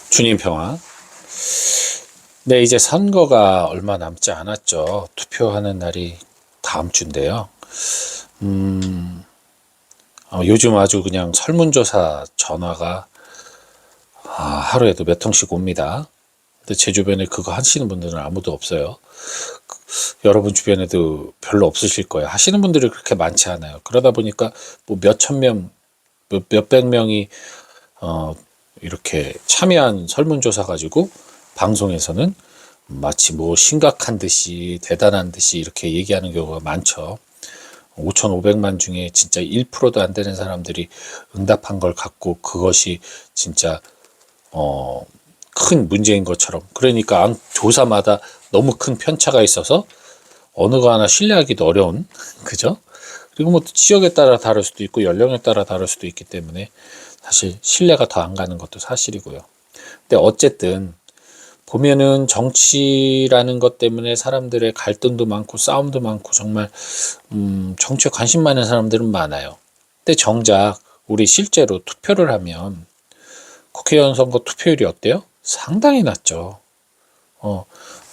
주님 평화. 네, 이제 선거가 얼마 남지 않았죠. 투표하는 날이 다음 주인데요. 요즘 아주 그냥 설문조사 전화가 하루에도 몇 통씩 옵니다. 근데 제 주변에 그거 하시는 분들은 아무도 없어요. 여러분 주변에도 별로 없으실 거예요. 하시는 분들이 그렇게 많지 않아요. 그러다 보니까 뭐 몇천 명, 몇백 명이 이렇게 참여한 설문조사 가지고 방송에서는 마치 뭐 심각한 듯이 대단한 듯이 이렇게 얘기하는 경우가 많죠. 5,500만 중에 진짜 1%도 안 되는 사람들이 응답한 걸 갖고 그것이 진짜 큰 문제인 것처럼, 그러니까 조사마다 너무 큰 편차가 있어서 어느 거 하나 신뢰하기도 어려운 그죠? 그리고 뭐 지역에 따라 다를 수도 있고 연령에 따라 다를 수도 있기 때문에 사실 신뢰가 더 안 가는 것도 사실이고요. 근데 어쨌든 보면은 정치라는 것 때문에 사람들의 갈등도 많고 싸움도 많고 정말 정치에 관심 많은 사람들은 많아요. 근데 정작 우리 실제로 투표를 하면 국회의원 선거 투표율이 어때요? 상당히 낮죠.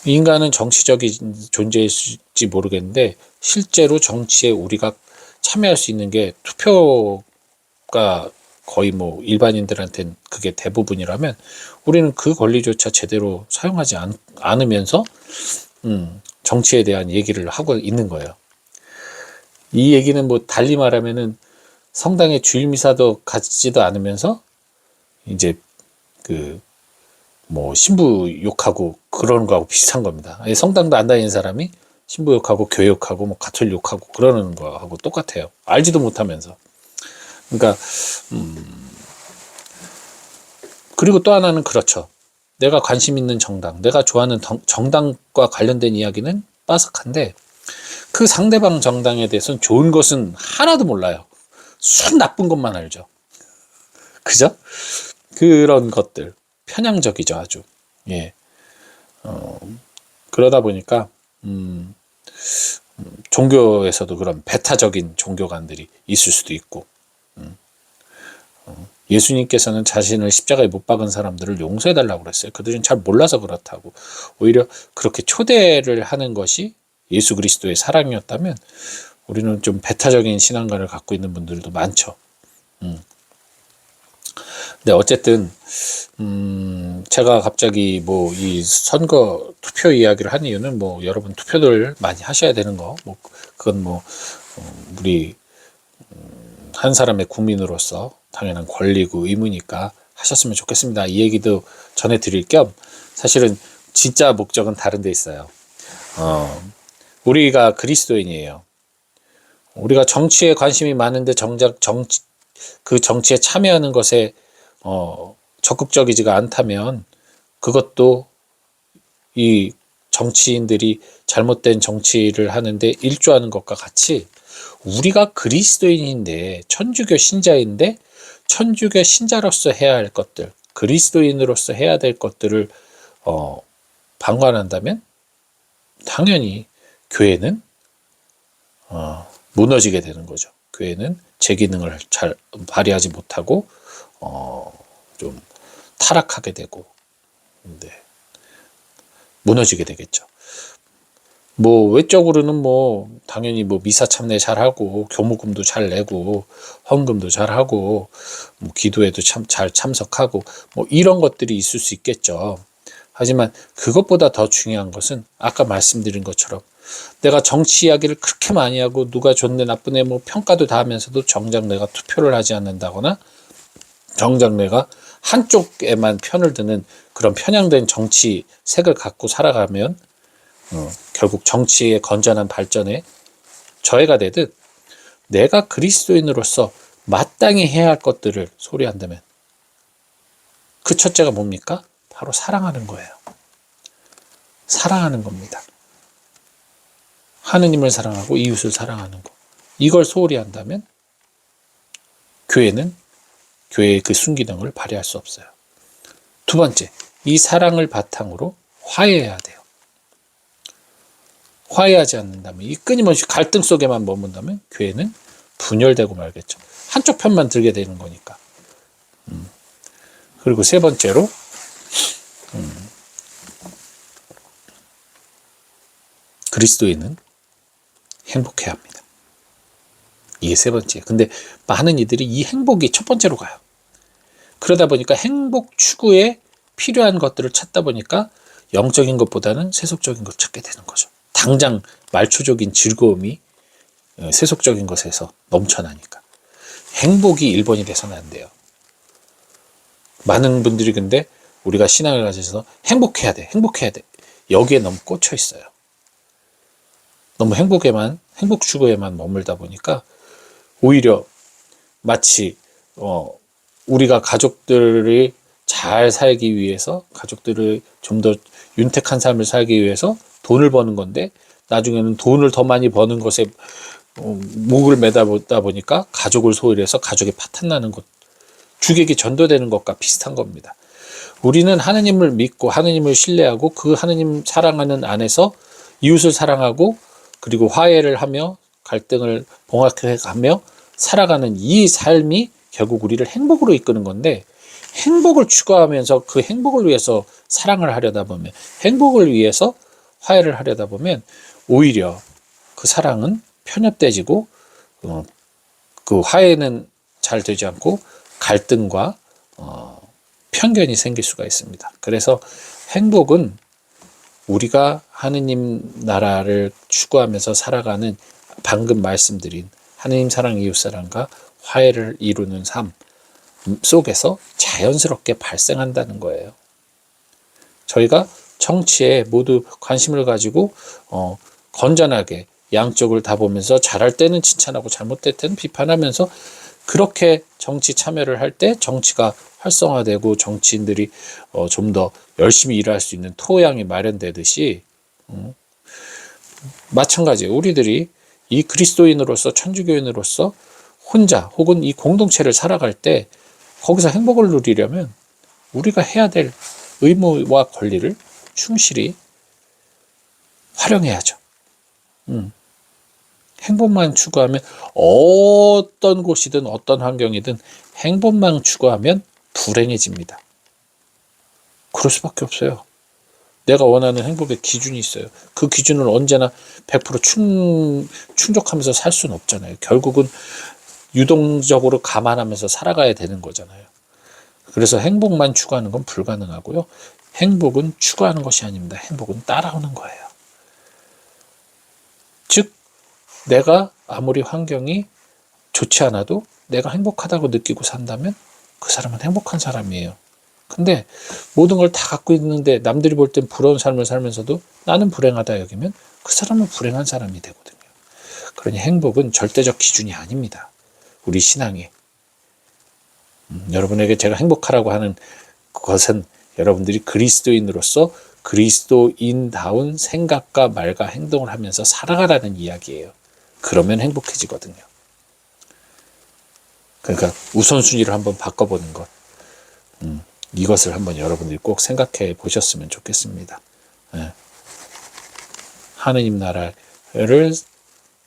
인간은 정치적인 존재일지 모르겠는데 실제로 정치에 우리가 참여할 수 있는 게 투표가 거의 뭐 일반인들한테는 그게 대부분이라면 우리는 그 권리조차 제대로 사용하지 않으면서 정치에 대한 얘기를 하고 있는 거예요. 이 얘기는 뭐 달리 말하면은 성당에 주일 미사도 가지도 않으면서 이제 그 뭐 신부 욕하고 그러는 거하고 비슷한 겁니다. 성당도 안 다니는 사람이 신부 욕하고 교회 욕하고 뭐 가톨 욕하고 그러는 거하고 똑같아요. 알지도 못하면서. 그러니까 그리고 또 하나는 그렇죠. 내가 관심 있는 정당, 내가 좋아하는 정당과 관련된 이야기는 빠삭한데 그 상대방 정당에 대해서는 좋은 것은 하나도 몰라요. 순 나쁜 것만 알죠. 그죠? 그런 것들 편향적이죠, 아주. 예. 그러다 보니까 종교에서도 그런 배타적인 종교관들이 있을 수도 있고, 예수님께서는 자신을 십자가에 못 박은 사람들을 용서해달라고 그랬어요. 그들은 잘 몰라서 그렇다고. 오히려 그렇게 초대를 하는 것이 예수 그리스도의 사랑이었다면 우리는 좀 배타적인 신앙관을 갖고 있는 분들도 많죠. 근데 어쨌든 제가 갑자기 뭐 이 선거 투표 이야기를 한 이유는 뭐 여러분 투표들 많이 하셔야 되는 거, 뭐 그건 뭐 우리 한 사람의 국민으로서 당연한 권리고 의무니까 하셨으면 좋겠습니다. 이 얘기도 전해드릴 겸 사실은 진짜 목적은 다른 데 있어요. 우리가 그리스도인이에요. 우리가 정치에 관심이 많은데 정작 그 정치에 참여하는 것에 적극적이지가 않다면 그것도 이 정치인들이 잘못된 정치를 하는데 일조하는 것과 같이 우리가 그리스도인인데 천주교 신자인데 천주교 신자로서 해야 할 것들, 그리스도인으로서 해야 될 것들을 방관한다면 당연히 교회는 무너지게 되는 거죠. 교회는 제 기능을 잘 발휘하지 못하고 좀 타락하게 되고, 무너지게 되겠죠. 뭐 외적으로는 뭐 당연히 뭐 미사 참례 잘하고 교무금도 잘 내고 헌금도 잘하고 뭐 기도에도 잘 참석하고 뭐 이런 것들이 있을 수 있겠죠. 하지만 그것보다 더 중요한 것은 아까 말씀드린 것처럼 내가 정치 이야기를 그렇게 많이 하고 누가 좋네 나쁘네 뭐 평가도 다 하면서도 정작 내가 투표를 하지 않는다거나 정작 내가 한쪽에만 편을 드는 그런 편향된 정치색을 갖고 살아가면 결국 정치의 건전한 발전에 저해가 되듯 내가 그리스도인으로서 마땅히 해야 할 것들을 소리한다면 그 첫째가 뭡니까? 바로 사랑하는 거예요. 사랑하는 겁니다. 하느님을 사랑하고 이웃을 사랑하는 거. 이걸 소홀히 한다면 교회는 교회의 그 순기능을 발휘할 수 없어요. 두 번째, 이 사랑을 바탕으로 화해해야 돼요. 화해하지 않는다면, 이 끊임없이 갈등 속에만 머문다면 교회는 분열되고 말겠죠. 한쪽 편만 들게 되는 거니까. 그리고 세 번째로 그리스도인은 행복해야 합니다. 이게 세 번째. 근데 많은 이들이 이 행복이 첫 번째로 가요. 그러다 보니까 행복 추구에 필요한 것들을 찾다 보니까 영적인 것보다는 세속적인 걸 찾게 되는 거죠. 당장 말초적인 즐거움이 세속적인 것에서 넘쳐나니까. 행복이 1번이 돼서는 안 돼요. 많은 분들이 근데 우리가 신앙을 가져서 행복해야 돼, 행복해야 돼. 여기에 너무 꽂혀 있어요. 너무 행복 추구에만 머물다 보니까 오히려 마치 우리가 가족들이 잘 살기 위해서, 가족들을 좀 더 윤택한 삶을 살기 위해서 돈을 버는 건데, 나중에는 돈을 더 많이 버는 것에 목을 매다 보니까 가족을 소홀해서 가족이 파탄나는 것, 주객이 전도되는 것과 비슷한 겁니다. 우리는 하느님을 믿고 하느님을 신뢰하고 그 하느님 사랑하는 안에서 이웃을 사랑하고 그리고 화해를 하며 갈등을 봉합해 가며 살아가는 이 삶이 결국 우리를 행복으로 이끄는 건데, 행복을 추구하면서 그 행복을 위해서 사랑을 하려다 보면, 행복을 위해서 화해를 하려다 보면 오히려 그 사랑은 편협돼지고 그 화해는 잘 되지 않고 갈등과 편견이 생길 수가 있습니다. 그래서 행복은 우리가 하느님 나라를 추구하면서 살아가는 방금 말씀드린 하느님 사랑, 이웃 사랑과 화해를 이루는 삶 속에서 자연스럽게 발생한다는 거예요. 저희가 정치에 모두 관심을 가지고 건전하게 양쪽을 다 보면서 잘할 때는 칭찬하고 잘못될 때는 비판하면서 그렇게 정치 참여를 할 때 정치가 활성화되고 정치인들이 좀 더 열심히 일할 수 있는 토양이 마련되듯이 마찬가지예요. 우리들이 이 그리스도인으로서 천주교인으로서 혼자 혹은 이 공동체를 살아갈 때 거기서 행복을 누리려면 우리가 해야 될 의무와 권리를 충실히 활용해야죠. 행복만 추구하면 어떤 곳이든 어떤 환경이든 행복만 추구하면 불행해집니다. 그럴 수밖에 없어요. 내가 원하는 행복의 기준이 있어요. 그 기준을 언제나 100% 충족하면서 살 수는 없잖아요. 결국은 유동적으로 감안하면서 살아가야 되는 거잖아요. 그래서 행복만 추구하는 건 불가능하고요. 행복은 추구하는 것이 아닙니다. 행복은 따라오는 거예요. 즉 내가 아무리 환경이 좋지 않아도 내가 행복하다고 느끼고 산다면 그 사람은 행복한 사람이에요. 근데 모든 걸 다 갖고 있는데 남들이 볼 땐 부러운 삶을 살면서도 나는 불행하다 여기면 그 사람은 불행한 사람이 되거든요. 그러니 행복은 절대적 기준이 아닙니다. 우리 신앙이. 여러분에게 제가 행복하라고 하는 것은 여러분들이 그리스도인으로서 그리스도인다운 생각과 말과 행동을 하면서 살아가라는 이야기예요. 그러면 행복해지거든요. 그러니까 우선순위를 한번 바꿔보는 것. 이것을 한번 여러분들이 꼭 생각해 보셨으면 좋겠습니다. 하느님 나라를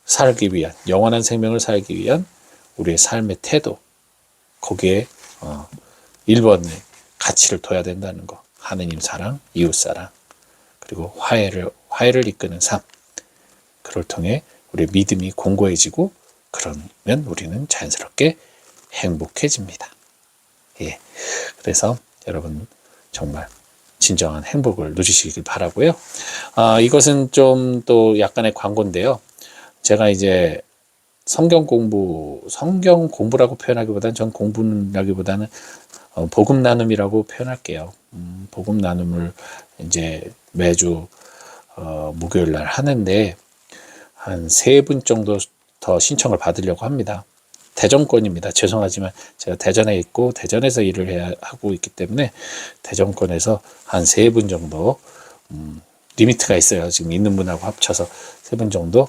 살기 위한, 영원한 생명을 살기 위한 우리의 삶의 태도, 거기에 1번의 가치를 둬야 된다는 거. 하느님 사랑, 이웃 사랑, 그리고 화해를 이끄는 삶. 그걸 통해 우리의 믿음이 공고해지고 그러면 우리는 자연스럽게 행복해집니다. 예. 그래서 여러분 정말 진정한 행복을 누리시길 바라고요. 이것은 좀 또 약간의 광고인데요. 제가 이제 성경 공부라고 표현하기보다는 전 공부라기보다는 복음 나눔이라고 표현할게요. 복음 나눔을 이제 매주 목요일 날 하는데 한 3분 정도 더 신청을 받으려고 합니다. 대전권입니다. 죄송하지만 제가 대전에 있고 대전에서 일을 하고 있기 때문에 대전권에서 한 3분 정도 리미트가 있어요. 지금 있는 분하고 합쳐서 3분 정도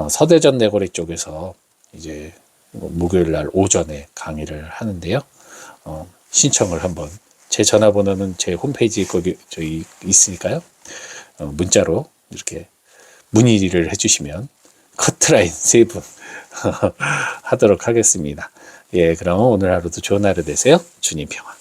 서대전 내거리 쪽에서 이제 목요일 날 오전에 강의를 하는데요. 신청을 한번 제 전화번호는 제 홈페이지에 거기 저희 있으니까요. 문자로 이렇게 문의를 해주시면 커트라인 3분 하도록 하겠습니다. 예, 그럼 오늘 하루도 좋은 하루 되세요. 주님 평안.